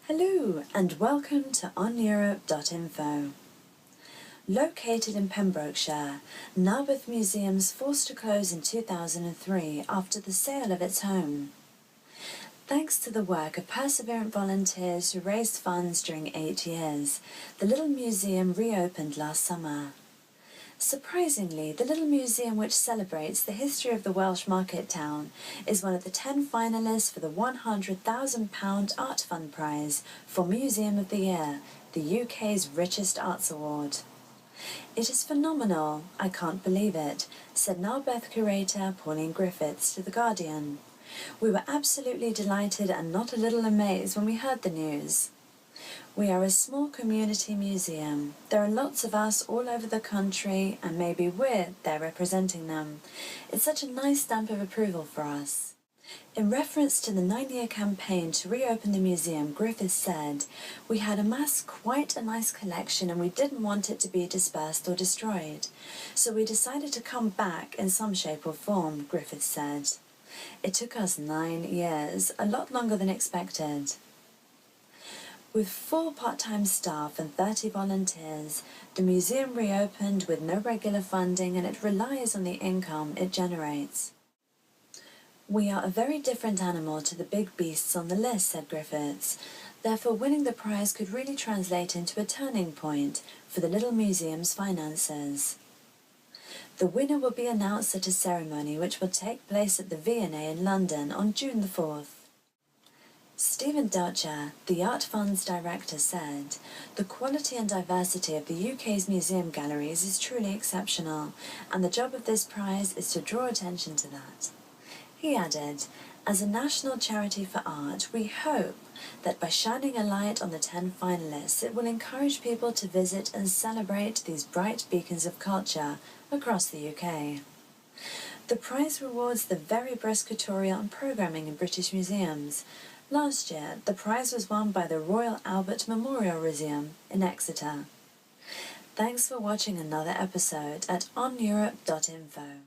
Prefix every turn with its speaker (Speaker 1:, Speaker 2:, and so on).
Speaker 1: Hello and welcome to OnEurope.info. Located in Pembrokeshire, Narberth Museum's forced to close in 2003 after the sale of its home. Thanks to the work of perseverant volunteers who raised funds during 8 years, the little museum reopened last summer. Surprisingly, the little museum, which celebrates the history of the Welsh market town, is one of the 10 finalists for the £100,000 Art Fund Prize for Museum of the Year, the UK's richest arts award. "It is phenomenal, I can't believe it," said Narberth curator Pauline Griffiths to The Guardian. "We were absolutely delighted and not a little amazed when we heard the news. We are a small community museum. There are lots of us all over the country, and maybe we're there representing them. It's such a nice stamp of approval for us." In reference to the 9-year campaign to reopen the museum, Griffiths said, "We had amassed quite a nice collection and we didn't want it to be dispersed or destroyed. So we decided to come back in some shape or form," Griffiths said. "It took us 9 years, a lot longer than expected." With 4 part-time staff and 30 volunteers, the museum reopened with no regular funding, and it relies on the income it generates. "We are a very different animal to the big beasts on the list," said Griffiths. "Therefore winning the prize could really translate into a turning point for the little museum's finances." The winner will be announced at a ceremony which will take place at the V&A in London on June the 4th. Stephen Dutcher, the Art Fund's director, said, "The quality and diversity of the UK's museum galleries is truly exceptional, and the job of this prize is to draw attention to that." He added, "As a national charity for art, we hope that by shining a light on the 10 finalists, it will encourage people to visit and celebrate these bright beacons of culture across the UK. The prize rewards the very brisk curatorial and programming in British museums. Last year, the prize was won by the Royal Albert Memorial Museum in Exeter." Thanks for watching another episode at OnEurope.info.